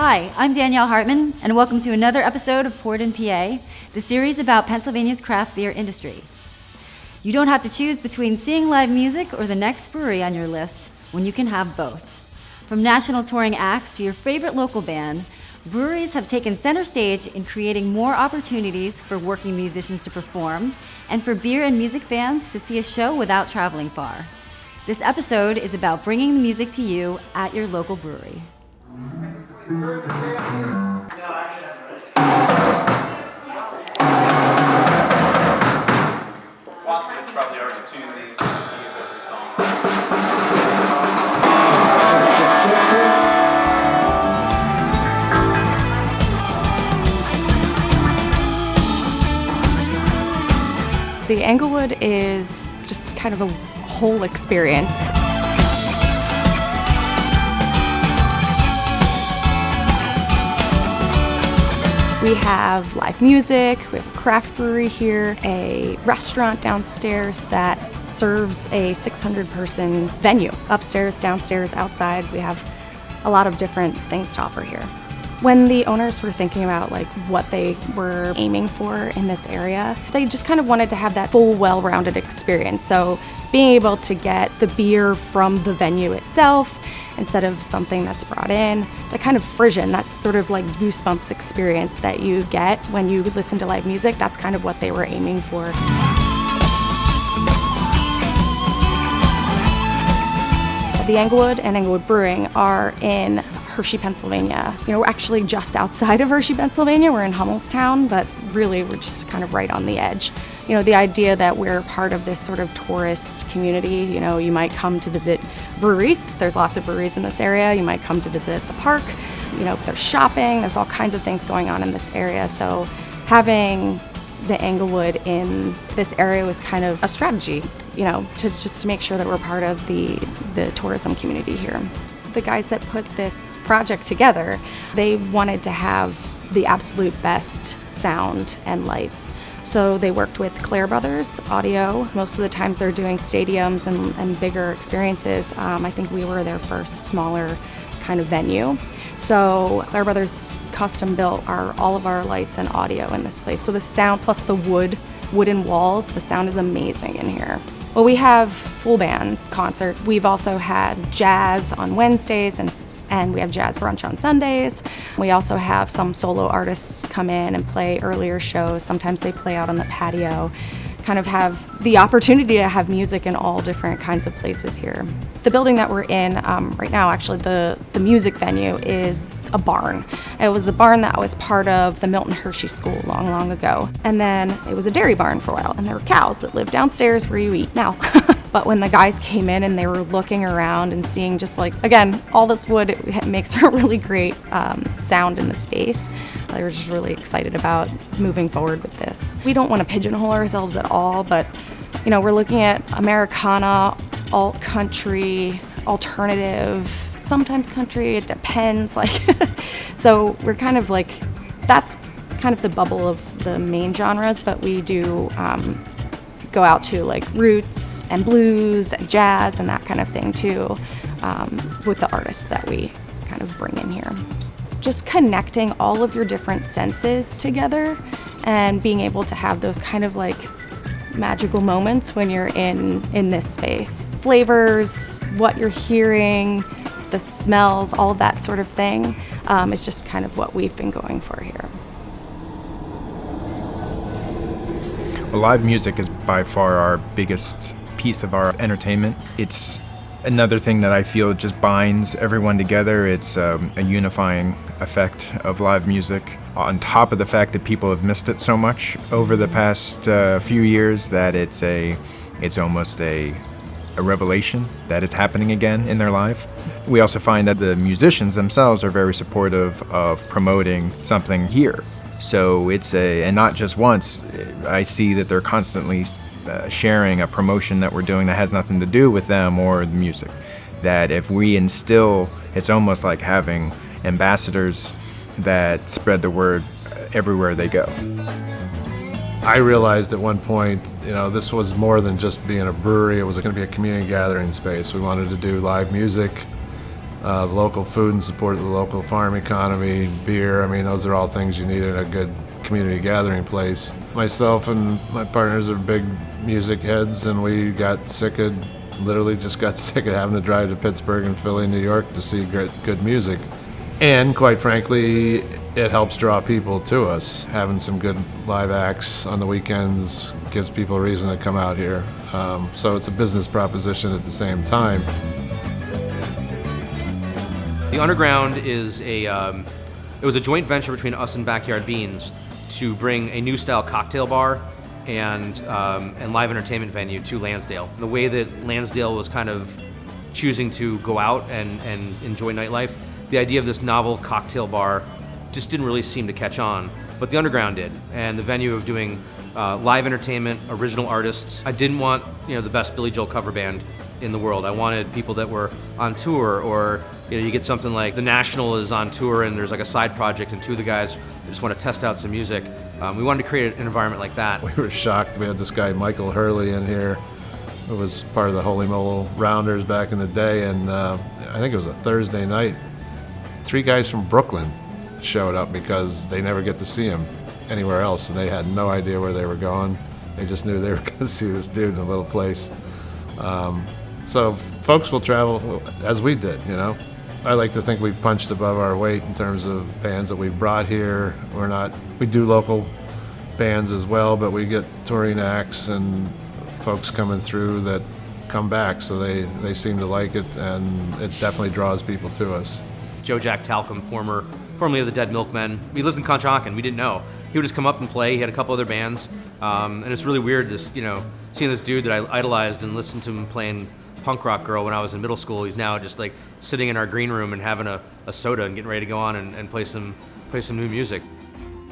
Hi, I'm Danielle Hartman, and welcome to another episode of Poured in PA, the series about Pennsylvania's craft beer industry. You don't have to choose between seeing live music or the next brewery on your list when you can have both. From national touring acts to your favorite local band, breweries have taken center stage in creating more opportunities for working musicians to perform and for beer and music fans to see a show without traveling far. This episode is about bringing the music to you at your local brewery. Probably already tuned these every song. The Englewood is just kind of a whole experience. We have live music, we have a craft brewery here, a restaurant downstairs that serves a 600-person venue. Upstairs, downstairs, outside, we have a lot of different things to offer here. When the owners were thinking about what they were aiming for in this area, they just kind of wanted to have that full, well-rounded experience. So being able to get the beer from the venue itself, instead of something that's brought in, that kind of frisson, that sort of like goosebumps experience that you get when you listen to live music, that's kind of what they were aiming for. The Englewood and Englewood Brewing are in Hershey, Pennsylvania. We're actually just outside of Hershey, Pennsylvania. We're in Hummelstown, but really we're just kind of right on the edge. The idea that we're part of this sort of tourist community, you might come to visit breweries. There's lots of breweries in this area. You might come to visit the park. There's shopping. There's all kinds of things going on in this area. So having the Englewood in this area was kind of a strategy, to make sure that we're part of the tourism community here. The guys that put this project together, they wanted to have the absolute best sound and lights. So they worked with Clare Brothers Audio. Most of the times they're doing stadiums and bigger experiences. I think we were their first smaller kind of venue. So Clare Brothers custom built all of our lights and audio in this place. So the sound plus the wooden walls, the sound is amazing in here. Well, we have full band concerts. We've also had jazz on Wednesdays and we have jazz brunch on Sundays. We also have some solo artists come in and play earlier shows. Sometimes they play out on the patio. Kind of have the opportunity to have music in all different kinds of places here. The building that we're in right now, actually, the music venue is a barn. It was a barn that was part of the Milton Hershey School long, long ago. And then it was a dairy barn for a while, and there were cows that lived downstairs where you eat now. But when the guys came in and they were looking around and seeing just again, all this wood, it makes for a really great sound in the space. They were just really excited about moving forward with this. We don't want to pigeonhole ourselves at all, but we're looking at Americana, alt country, alternative, sometimes country, it depends. So we're kind of that's kind of the bubble of the main genres, but we do go out to roots and blues and jazz and that kind of thing too, with the artists that we kind of bring in here. Just connecting all of your different senses together and being able to have those kind of magical moments when you're in this space. Flavors, what you're hearing, the smells, all of that sort of thing is just kind of what we've been going for here. Well, live music is by far our biggest piece of our entertainment. It's another thing that I feel just binds everyone together. It's a unifying effect of live music, on top of the fact that people have missed it so much over the past few years that it's almost a revelation that it's happening again in their life. We also find that the musicians themselves are very supportive of promoting something here. So and not just once, I see that they're constantly sharing a promotion that we're doing that has nothing to do with them or the music. That if we instill, it's almost like having ambassadors that spread the word everywhere they go. I realized at one point, this was more than just being a brewery. It was going to be a community gathering space. We wanted to do live music the local food and support the local farm economy, beer. I mean, those are all things you need in a good community gathering place. Myself and my partners are big music heads, and we literally just got sick of having to drive to Pittsburgh and Philly and New York to see good music. And quite frankly, it helps draw people to us. Having some good live acts on the weekends gives people a reason to come out here. So it's a business proposition at the same time. The Underground is it was a joint venture between us and Backyard Beans to bring a new style cocktail bar and live entertainment venue to Lansdale. The way that Lansdale was kind of choosing to go out and enjoy nightlife, the idea of this novel cocktail bar just didn't really seem to catch on, but the Underground did, and the venue of doing live entertainment, original artists. I didn't want the best Billy Joel cover band in the world. I wanted people that were on tour, or you get something like The National is on tour and there's like a side project and two of the guys just want to test out some music. We wanted to create an environment like that. We were shocked. We had this guy Michael Hurley in here, who was part of the Holy Mole Rounders back in the day, and I think it was a Thursday night. 3 guys from Brooklyn showed up because they never get to see him anywhere else, and they had no idea where they were going. They just knew they were going to see this dude in a little place. So folks will travel as we did, I like to think we punched above our weight in terms of bands that we've brought here. We do local bands as well, but we get touring acts and folks coming through that come back, so they seem to like it, and it definitely draws people to us. Joe Jack Talcum, formerly of the Dead Milkmen, he lives in Conshohocken. We didn't know. He would just come up and play. He had a couple other bands, and it's really weird, seeing this dude that I idolized and listened to him playing Punk Rock Girl when I was in middle school. He's now just like sitting in our green room and having a soda and getting ready to go on and play some new music.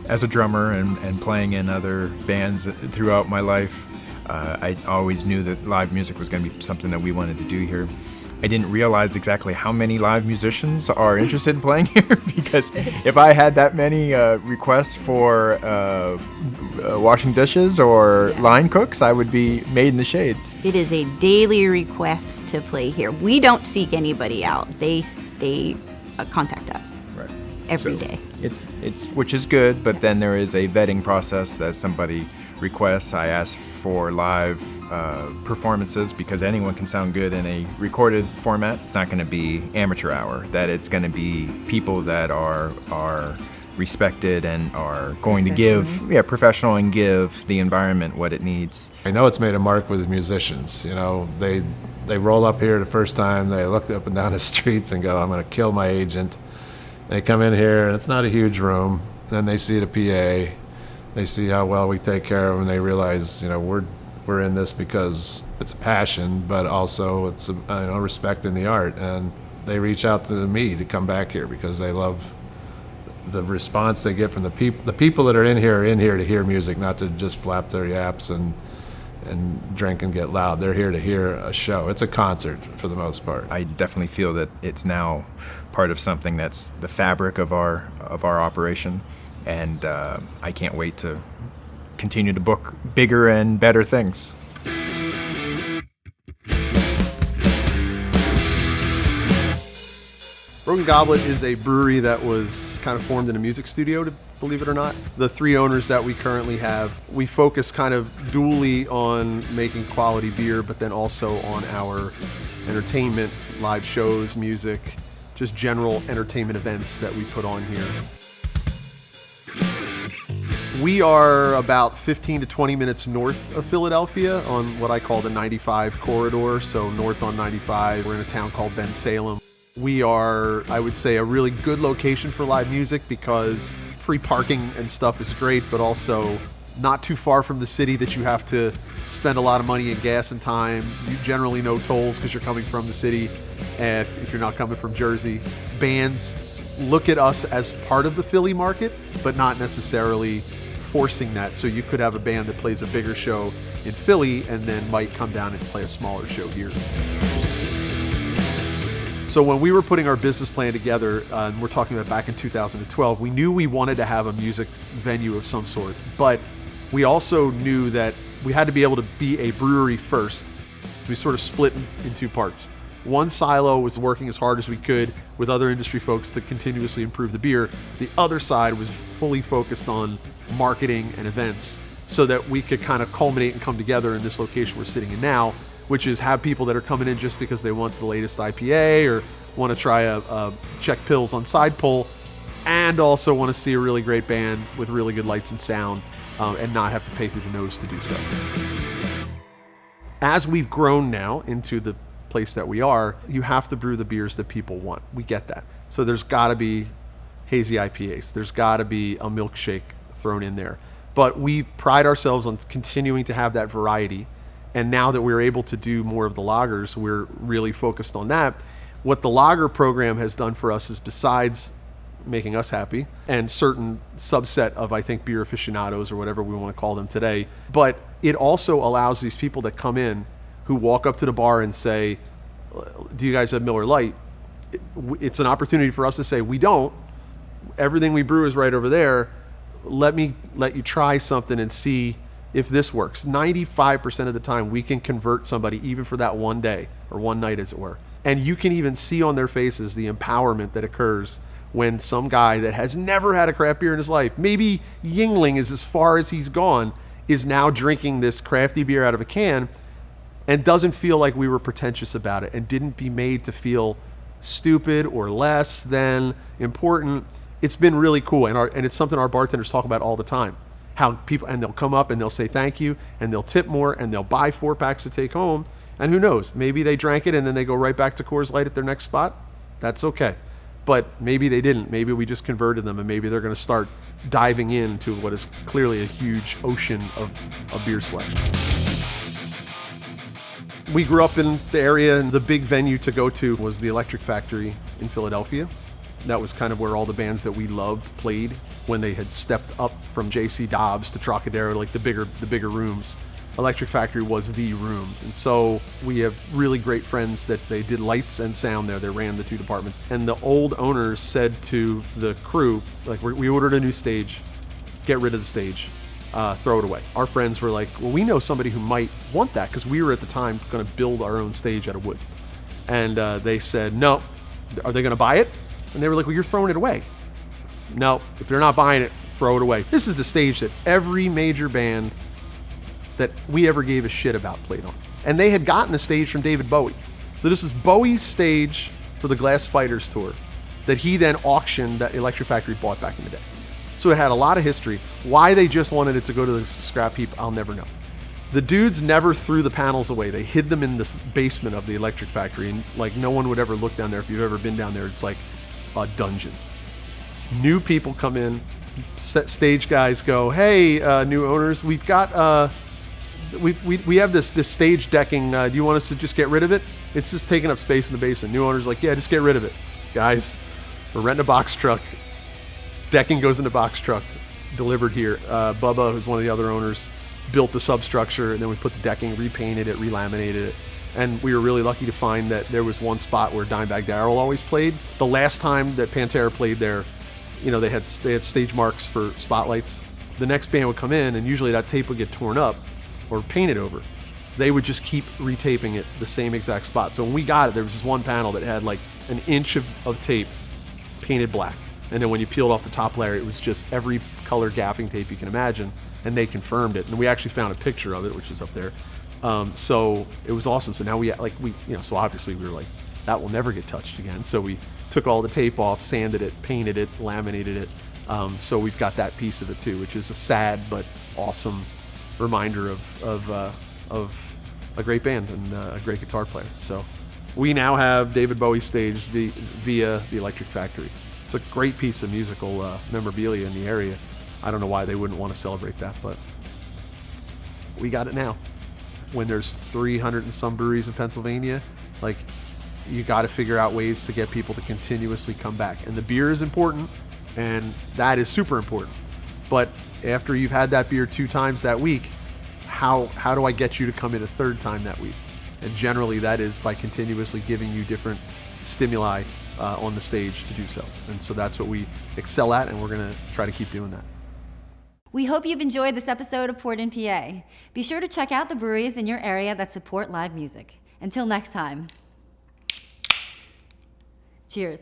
As a drummer and playing in other bands throughout my life, I always knew that live music was going to be something that we wanted to do here. I didn't realize exactly how many live musicians are interested in playing here, because if I had that many requests for washing dishes or line cooks, I would be made in the shade. It is a daily request to play here. We don't seek anybody out. They contact us every day. It's which is good, but then there is a vetting process that somebody requests. I ask for live performances because anyone can sound good in a recorded format. It's not going to be amateur hour. That it's going to be people that are respected and are going to give, professional, and give the environment what it needs. I know it's made a mark with the musicians. They roll up here the first time, they look up and down the streets and go, I'm going to kill my agent. They come in here, and it's not a huge room. Then they see the PA, they see how well we take care of them, and they realize, we're in this because it's a passion, but also it's respect in the art. And they reach out to me to come back here because they love the response they get from the people. The people that are in here to hear music, not to just flap their yaps and drink and get loud. They're here to hear a show. It's a concert for the most part. I definitely feel that it's now part of something that's the fabric of our operation, and I can't wait to continue to book bigger and better things. Broken Goblet is a brewery that was kind of formed in a music studio, believe it or not. The 3 owners that we currently have, we focus kind of dually on making quality beer, but then also on our entertainment, live shows, music, just general entertainment events that we put on here. We are about 15 to 20 minutes north of Philadelphia on what I call the 95 corridor, so north on 95. We're in a town called Bensalem. We are, I would say, a really good location for live music because free parking and stuff is great, but also not too far from the city that you have to spend a lot of money in gas and time. You generally know tolls because you're coming from the city, and if you're not coming from Jersey. Bands look at us as part of the Philly market, but not necessarily forcing that. So you could have a band that plays a bigger show in Philly and then might come down and play a smaller show here. So when we were putting our business plan together, and we're talking about back in 2012, we knew we wanted to have a music venue of some sort, but we also knew that we had to be able to be a brewery first. We sort of split in 2 parts. One silo was working as hard as we could with other industry folks to continuously improve the beer. The other side was fully focused on marketing and events so that we could kind of culminate and come together in this location we're sitting in now, which is have people that are coming in just because they want the latest IPA or want to try a Czech Pils on side pull, and also want to see a really great band with really good lights and sound, and not have to pay through the nose to do so. As we've grown now into the place that we are, you have to brew the beers that people want. We get that. So there's got to be hazy IPAs. There's got to be a milkshake thrown in there. But we pride ourselves on continuing to have that variety. And now that we're able to do more of the lagers, we're really focused on that. What the lager program has done for us is, besides making us happy and certain subset of, I think, beer aficionados or whatever we want to call them today, but it also allows these people that come in who walk up to the bar and say, do you guys have Miller Lite? It's an opportunity for us to say, we don't. Everything we brew is right over there. Let you try something and see if this works. 95% of the time we can convert somebody, even for that one day or one night, as it were. And you can even see on their faces the empowerment that occurs when some guy that has never had a craft beer in his life, maybe Yingling is as far as he's gone, is now drinking this crafty beer out of a can and doesn't feel like we were pretentious about it and didn't be made to feel stupid or less than important. It's been really cool, and it's something our bartenders talk about all the time. How people, and they'll come up and they'll say thank you, and they'll tip more, and they'll buy 4-packs to take home, and who knows, maybe they drank it and then they go right back to Coors Light at their next spot. That's okay. But maybe they didn't. Maybe we just converted them, and maybe they're going to start diving into what is clearly a huge ocean of beer selections. We grew up in the area, and the big venue to go to was the Electric Factory in Philadelphia. That was kind of where all the bands that we loved played when they had stepped up from J.C. Dobbs to Trocadero, like the bigger rooms. Electric Factory was the room. And so we have really great friends that they did lights and sound there. They ran the two departments. And the old owners said to the crew, like, we ordered a new stage, get rid of the stage. Throw it away. Our friends were like, well, we know somebody who might want that, because we were at the time going to build our own stage out of wood. And they said, no. Are they going to buy it? And they were like, well, you're throwing it away. No, if they're not buying it, throw it away. This is the stage that every major band that we ever gave a shit about played on. And they had gotten the stage from David Bowie. So this is Bowie's stage for the Glass Spiders tour that he then auctioned, that Electric Factory bought back in the day. So it had a lot of history. Why they just wanted it to go to the scrap heap, I'll never know. The dudes never threw the panels away. They hid them in the basement of the Electric Factory, and like no one would ever look down there. If you've ever been down there, it's like a dungeon. New people come in, stage guys go, hey, new owners, we've got, we have this stage decking. Do you want us to just get rid of it? It's just taking up space in the basement. New owner's like, yeah, just get rid of it. Guys, we're renting a box truck. Decking goes in the box truck, delivered here. Bubba, who's one of the other owners, built the substructure, and then we put the decking, repainted it, relaminated it. And we were really lucky to find that there was one spot where Dimebag Darrell always played. The last time that Pantera played there, you know, they had stage marks for spotlights. The next band would come in, and usually that tape would get torn up or painted over. They would just keep retaping it the same exact spot. So when we got it, there was this one panel that had like an inch of tape painted black. And then when you peeled off the top layer, it was just every color gaffing tape you can imagine, and they confirmed it. And we actually found a picture of it, which is up there. So it was awesome. So now so obviously we were like, that will never get touched again. So we took all the tape off, sanded it, painted it, laminated it. So we've got that piece of it too, which is a sad but awesome reminder of a great band and a great guitar player. So we now have David Bowie staged via the Electric Factory. It's a great piece of musical memorabilia in the area. I don't know why they wouldn't want to celebrate that, but we got it now. When there's 300 and some breweries in Pennsylvania, like, you got to figure out ways to get people to continuously come back. And the beer is important, and that is super important. But after you've had that beer 2 times that week, how do I get you to come in a 3rd time that week? And generally that is by continuously giving you different stimuli on the stage to do so. And so that's what we excel at, and we're going to try to keep doing that. We hope you've enjoyed this episode of Poured in PA. Be sure to check out the breweries in your area that support live music. Until next time. Cheers.